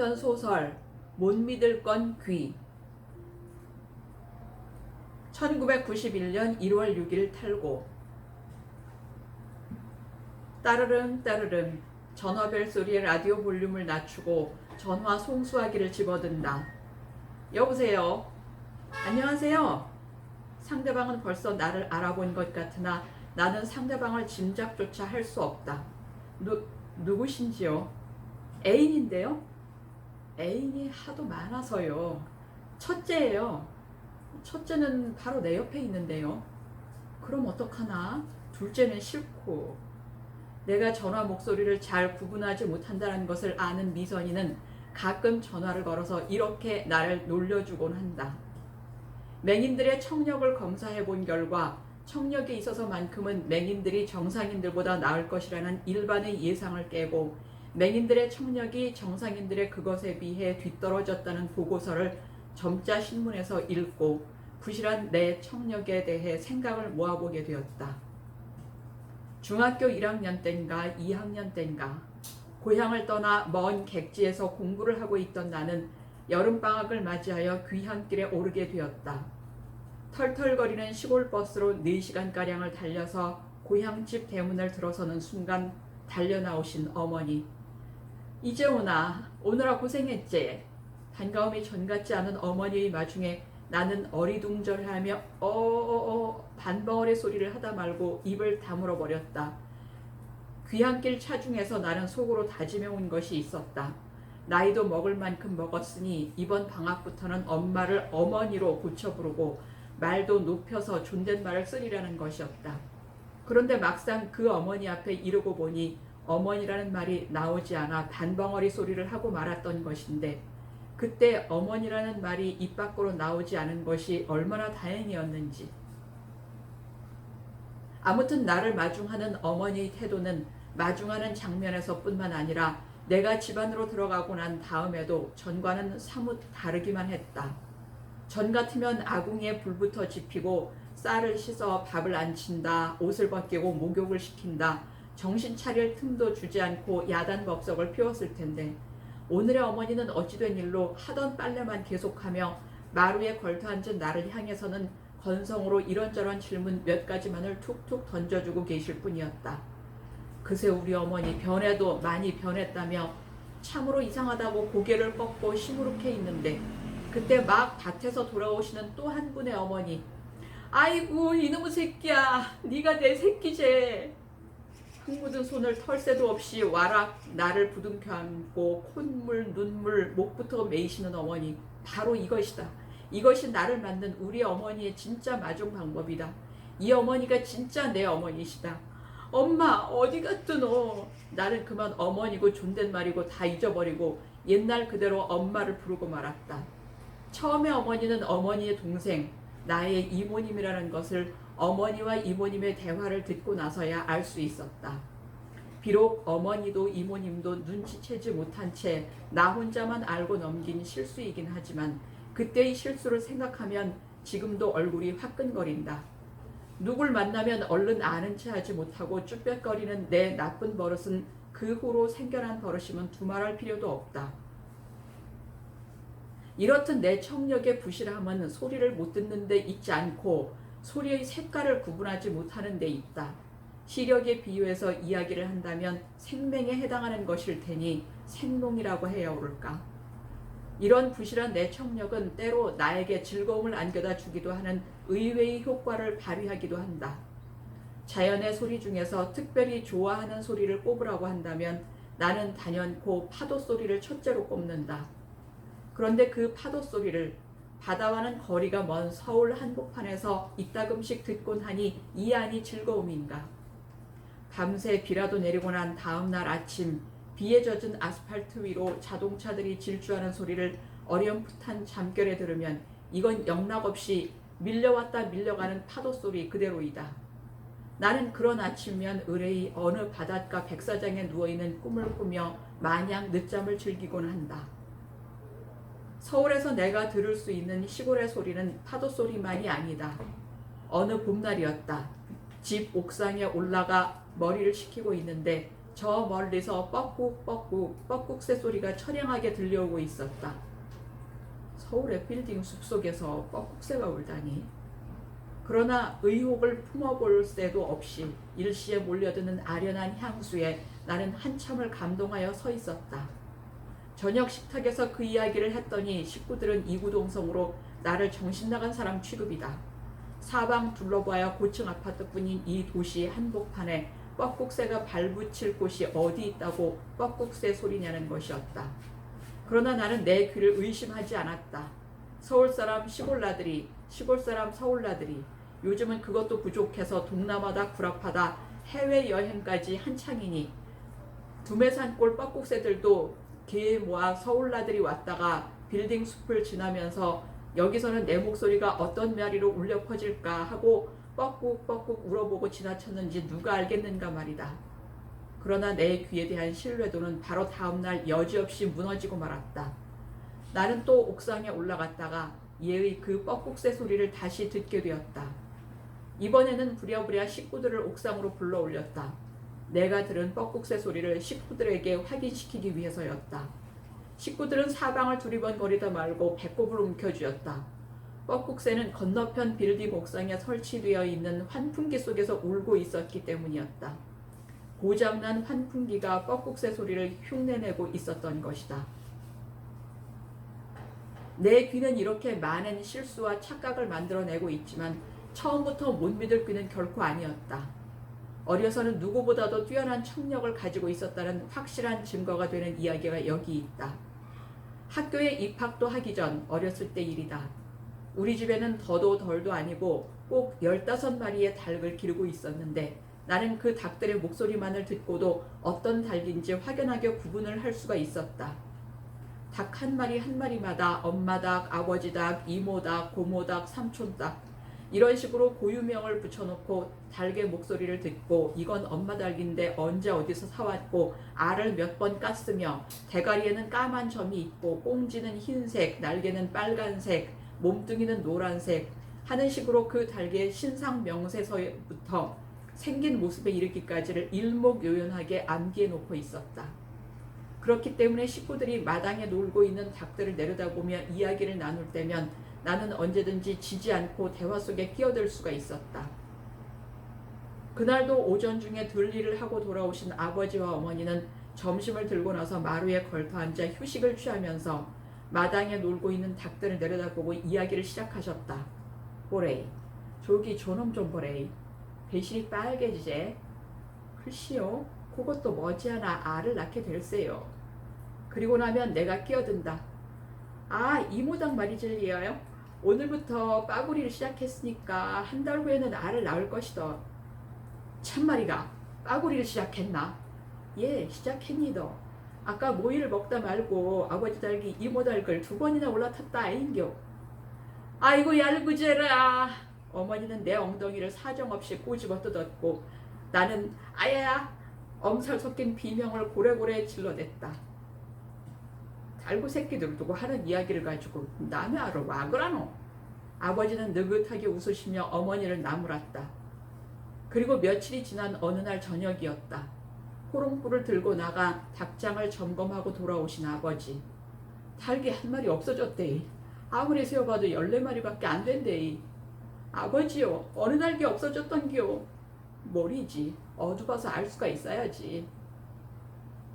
장편 소설 못 믿을 건 귀. 1991년 1월 6일 탈고. 따르릉 따르릉 전화벨 소리에 라디오 볼륨을 낮추고 전화 송수화기를 집어든다. 여보세요. 안녕하세요. 상대방은 벌써 나를 알아본 것 같으나 나는 상대방을 짐작조차 할 수 없다. 누구신지요? 애인인데요. 애인이 하도 많아서요. 첫째예요. 첫째는 바로 내 옆에 있는데요. 그럼 어떡하나? 둘째는 싫고. 내가 전화 목소리를 잘 구분하지 못한다는 것을 아는 미선이는 가끔 전화를 걸어서 이렇게 나를 놀려주곤 한다. 맹인들의 청력을 검사해 본 결과 청력에 있어서만큼은 맹인들이 정상인들보다 나을 것이라는 일반의 예상을 깨고 맹인들의 청력이 정상인들의 그것에 비해 뒤떨어졌다는 보고서를 점자 신문에서 읽고 부실한 내 청력에 대해 생각을 모아보게 되었다. 중학교 1학년 땐가 2학년 땐가 고향을 떠나 먼 객지에서 공부를 하고 있던 나는 여름방학을 맞이하여 귀향길에 오르게 되었다. 털털거리는 시골버스로 4시간가량을 달려서 고향집 대문을 들어서는 순간 달려나오신 어머니. 이제 오나? 오느라 고생했지? 반가움이 전 같지 않은 어머니의 마중에 나는 어리둥절하며 반벙어리 소리를 하다 말고 입을 다물어 버렸다. 귀향길 차중에서 나는 속으로 다짐해 온 것이 있었다. 나이도 먹을 만큼 먹었으니 이번 방학부터는 엄마를 어머니로 고쳐 부르고 말도 높여서 존댓말을 쓰리라는 것이었다. 그런데 막상 그 어머니 앞에 이르고 보니 어머니라는 말이 나오지 않아 반벙어리 소리를 하고 말았던 것인데 그때 어머니라는 말이 입 밖으로 나오지 않은 것이 얼마나 다행이었는지. 아무튼 나를 마중하는 어머니의 태도는 마중하는 장면에서뿐만 아니라 내가 집 안으로 들어가고 난 다음에도 전과는 사뭇 다르기만 했다. 전 같으면 아궁이에 불부터 지피고 쌀을 씻어 밥을 안 친다, 옷을 벗기고 목욕을 시킨다, 정신 차릴 틈도 주지 않고 야단법석을 피웠을 텐데 오늘의 어머니는 어찌된 일로 하던 빨래만 계속하며 마루에 걸터앉은 나를 향해서는 건성으로 이런저런 질문 몇 가지만을 툭툭 던져주고 계실 뿐이었다. 그새 우리 어머니 변해도 많이 변했다며 참으로 이상하다고 고개를 꺾고 시무룩해 있는데 그때 막 밭에서 돌아오시는 또 한 분의 어머니. 아이고 이놈의 새끼야, 네가 내 새끼제. 흙 묻은 손을 털새도 없이 와락 나를 부둥켜 안고 콧물 눈물 목부터 메이시는 어머니. 바로 이것이다. 이것이 나를 만든 우리 어머니의 진짜 마중 방법이다. 이 어머니가 진짜 내 어머니시다. 엄마 어디 갔드노? 나는 그만 어머니고 존댓말이고 다 잊어버리고 옛날 그대로 엄마를 부르고 말았다. 처음에 어머니는 어머니의 동생, 나의 이모님이라는 것을 어머니와 이모님의 대화를 듣고 나서야 알 수 있었다. 비록 어머니도 이모님도 눈치채지 못한 채 나 혼자만 알고 넘긴 실수이긴 하지만 그때의 실수를 생각하면 지금도 얼굴이 화끈거린다. 누굴 만나면 얼른 아는 체 하지 못하고 쭈뼛거리는 내 나쁜 버릇은 그 후로 생겨난 버릇이면 두말할 필요도 없다. 이렇듯 내 청력의 부실함은 소리를 못 듣는 데 있지 않고 소리의 색깔을 구분하지 못하는 데 있다. 시력에 비유해서 이야기를 한다면 생맹에 해당하는 것일 테니 생롱이라고 해야 옳을까. 이런 부실한 내 청력은 때로 나에게 즐거움을 안겨다 주기도 하는 의외의 효과를 발휘하기도 한다. 자연의 소리 중에서 특별히 좋아하는 소리를 꼽으라고 한다면 나는 단연코 파도 소리를 첫째로 꼽는다. 그런데 그 파도 소리를 바다와는 거리가 먼 서울 한복판에서 이따금씩 듣곤 하니 이 안이 즐거움인가. 밤새 비라도 내리고 난 다음날 아침 비에 젖은 아스팔트 위로 자동차들이 질주하는 소리를 어렴풋한 잠결에 들으면 이건 영락없이 밀려왔다 밀려가는 파도 소리 그대로이다. 나는 그런 아침이면 의뢰의 어느 바닷가 백사장에 누워있는 꿈을 꾸며 마냥 늦잠을 즐기곤 한다. 서울에서 내가 들을 수 있는 시골의 소리는 파도 소리만이 아니다. 어느 봄날이었다. 집 옥상에 올라가 머리를 식히고 있는데 저 멀리서 뻐꾹뻐꾹 뻐꾹새 소리가 처량하게 들려오고 있었다. 서울의 빌딩 숲속에서 뻐꾹새가 울다니. 그러나 의혹을 품어볼 새도 없이 일시에 몰려드는 아련한 향수에 나는 한참을 감동하여 서 있었다. 저녁 식탁에서 그 이야기를 했더니 식구들은 이구동성으로 나를 정신나간 사람 취급이다. 사방 둘러봐야 고층 아파트뿐인 이 도시 한복판에 뻐꾹새가 발붙일 곳이 어디 있다고 뻐꾹새 소리냐는 것이었다. 그러나 나는 내 귀를 의심하지 않았다. 서울 사람 시골 나들이, 시골 사람 서울 나들이, 요즘은 그것도 부족해서 동남아다 구랍하다 해외여행까지 한창이니 두메산골 뻐꾹새들도 개 모아 서울 나들이 왔다가 빌딩 숲을 지나면서 여기서는 내 목소리가 어떤 마리로 울려 퍼질까 하고 뻐꾹뻐꾹 울어보고 지나쳤는지 누가 알겠는가 말이다. 그러나 내 귀에 대한 신뢰도는 바로 다음날 여지없이 무너지고 말았다. 나는 또 옥상에 올라갔다가 얘의 그 뻐꾹새 소리를 다시 듣게 되었다. 이번에는 부랴부랴 식구들을 옥상으로 불러올렸다. 내가 들은 뻐꾹새 소리를 식구들에게 확인시키기 위해서였다. 식구들은 사방을 두리번거리다 말고 배꼽을 움켜쥐었다. 뻐꾹새는 건너편 빌딩 옥상에 설치되어 있는 환풍기 속에서 울고 있었기 때문이었다. 고장난 환풍기가 뻐꾹새 소리를 흉내내고 있었던 것이다. 내 귀는 이렇게 많은 실수와 착각을 만들어내고 있지만 처음부터 못 믿을 귀는 결코 아니었다. 어려서는 누구보다도 뛰어난 청력을 가지고 있었다는 확실한 증거가 되는 이야기가 여기 있다. 학교에 입학도 하기 전 어렸을 때 일이다. 우리 집에는 더도 덜도 아니고 꼭 15마리의 닭을 기르고 있었는데 나는 그 닭들의 목소리만을 듣고도 어떤 닭인지 확연하게 구분을 할 수가 있었다. 닭 한 마리 한 마리마다 엄마 닭, 아버지 닭, 이모 닭, 고모 닭, 삼촌 닭 이런 식으로 고유명을 붙여놓고 닭의 목소리를 듣고 이건 엄마 닭인데 언제 어디서 사왔고 알을 몇 번 깠으며 대가리에는 까만 점이 있고 꽁지는 흰색, 날개는 빨간색, 몸뚱이는 노란색 하는 식으로 그 닭의 신상 명세서부터 생긴 모습에 이르기까지를 일목요연하게 암기해 놓고 있었다. 그렇기 때문에 식구들이 마당에 놀고 있는 닭들을 내려다보며 이야기를 나눌 때면 나는 언제든지 지지 않고 대화 속에 끼어들 수가 있었다. 그날도 오전 중에 들일을 하고 돌아오신 아버지와 어머니는 점심을 들고 나서 마루에 걸터앉아 휴식을 취하면서 마당에 놀고 있는 닭들을 내려다보고 이야기를 시작하셨다. 보레이, 저기 저놈 좀 보레이. 배실이 빨개지제. 글쎄요, 그것도 머지않아 알을 낳게 될세요. 그리고 나면 내가 끼어든다. 아, 이모당 말이질리요. 오늘부터 빠구리를 시작했으니까 한 달 후에는 알을 낳을 것이다. 참말이가 빠구리를 시작했나? 예, 시작했니더. 아까 모이를 먹다 말고 아버지 닭이 이모 닭을 2번이나 올라탔다 아인겨. 아이고 얄구제라. 어머니는 내 엉덩이를 사정없이 꼬집어 뜯었고 나는 아야야 엄살 섞인 비명을 고래고래 질러댔다. 달구 새끼들 두고 하는 이야기를 가지고 남의 알을 와 그러노? 아버지는 느긋하게 웃으시며 어머니를 나무랐다. 그리고 며칠이 지난 어느 날 저녁이었다. 호롱불을 들고 나가 닭장을 점검하고 돌아오신 아버지. 닭이 한 마리 없어졌대. 아무리 세어봐도 14마리밖에 안 된대. 아버지요, 어느 닭이 없어졌던겨? 모르지. 어두봐서 알 수가 있어야지.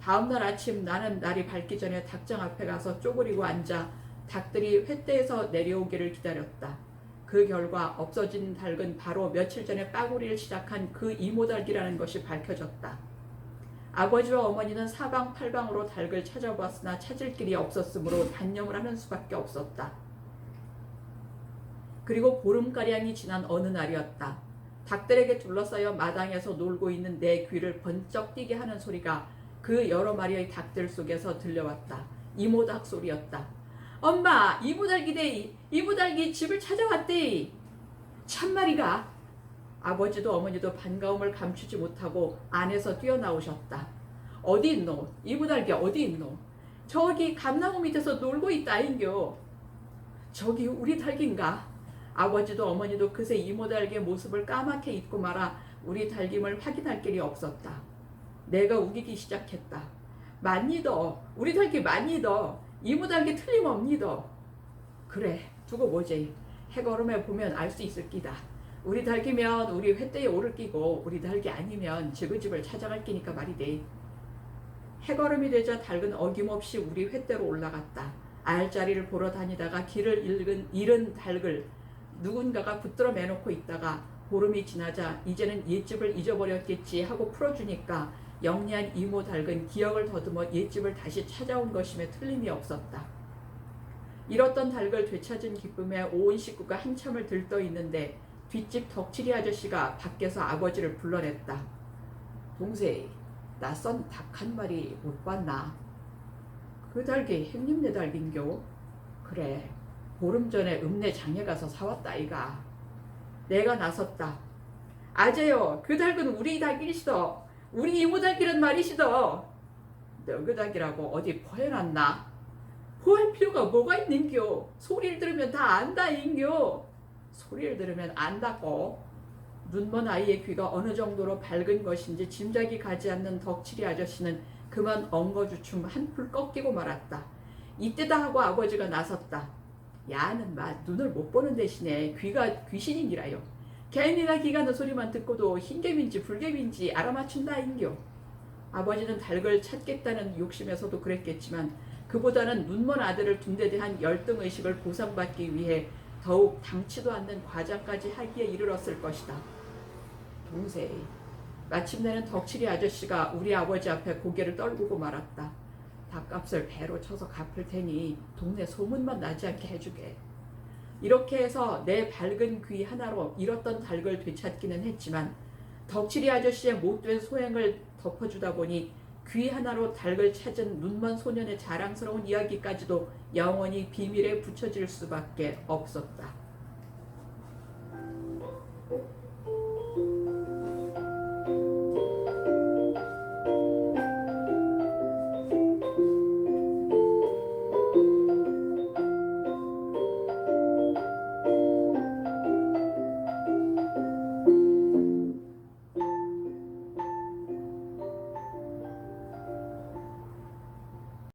다음날 아침 나는 날이 밝기 전에 닭장 앞에 가서 쪼그리고 앉아 닭들이 횃대에서 내려오기를 기다렸다. 그 결과 없어진 닭은 바로 며칠 전에 빠구리를 시작한 그 이모닭이라는 것이 밝혀졌다. 아버지와 어머니는 사방팔방으로 닭을 찾아보았으나 찾을 길이 없었으므로 단념을 하는 수밖에 없었다. 그리고 보름가량이 지난 어느 날이었다. 닭들에게 둘러싸여 마당에서 놀고 있는 내 귀를 번쩍 뛰게 하는 소리가 그 여러 마리의 닭들 속에서 들려왔다. 이모닭 소리였다. 엄마, 이모닭이데이. 이모닭이 집을 찾아왔데이. 참말이가. 아버지도 어머니도 반가움을 감추지 못하고 안에서 뛰어나오셨다. 어디 있노? 이모닭이 어디 있노? 저기 감나무 밑에서 놀고 있다인겨. 저기 우리 닭인가? 아버지도 어머니도 그새 이모닭의 모습을 까맣게 잊고 말아 우리 닭임을 확인할 길이 없었다. 내가 우기기 시작했다. 맞니더. 우리 닭이 맞니더. 이모 닭이 틀림없니더. 그래, 두고 보지. 해걸음에 보면 알 수 있을 끼다. 우리 닭이면 우리 횟대에 오를 끼고 우리 닭이 아니면 지그집을 찾아갈 끼니까 말이돼. 해걸음이 되자 닭은 어김없이 우리 횟대로 올라갔다. 알자리를 보러 다니다가 길을 잃은 닭을 누군가가 붙들어 매놓고 있다가 보름이 지나자 이제는 옛집을 잊어버렸겠지 하고 풀어주니까 영리한 이모 닭은 기억을 더듬어 옛집을 다시 찾아온 것임에 틀림이 없었다. 잃었던 닭을 되찾은 기쁨에 온 식구가 한참을 들떠 있는데 뒷집 덕칠이 아저씨가 밖에서 아버지를 불러냈다. 동생, 낯선 닭 한 마리 못 봤나? 그 닭이 형님네 닭인겨? 그래, 보름 전에 읍내 장에 가서 사왔다 아이가. 내가 나섰다. 아재요, 그 닭은 우리 닭이시더. 우리 이모 닭이란 말이시더. 너그 닭이라고 어디 포해놨나? 포할 필요가 뭐가 있는겨? 소리를 들으면 다 안다인겨. 소리를 들으면 안다고. 눈먼 아이의 귀가 어느 정도로 밝은 것인지 짐작이 가지 않는 덕칠이 아저씨는 그만 엉거주춤 한풀 꺾이고 말았다. 이때다 하고 아버지가 나섰다. 야는 맛 눈을 못 보는 대신에 귀가 귀신이니라요. 개미가 기가는 소리만 듣고도 흰개미인지 불개미인지 알아맞춘다인겨. 아버지는 닭을 찾겠다는 욕심에서도 그랬겠지만 그보다는 눈먼 아들을 둔 데 대한 열등의식을 보상받기 위해 더욱 당치도 않는 과장까지 하기에 이르렀을 것이다. 동생, 마침내는 덕칠이 아저씨가 우리 아버지 앞에 고개를 떨구고 말았다. 닭값을 배로 쳐서 갚을 테니 동네 소문만 나지 않게 해주게. 이렇게 해서 내 밝은 귀 하나로 잃었던 닭을 되찾기는 했지만 덕칠이 아저씨의 못된 소행을 덮어주다 보니 귀 하나로 닭을 찾은 눈먼 소년의 자랑스러운 이야기까지도 영원히 비밀에 붙여질 수밖에 없었다.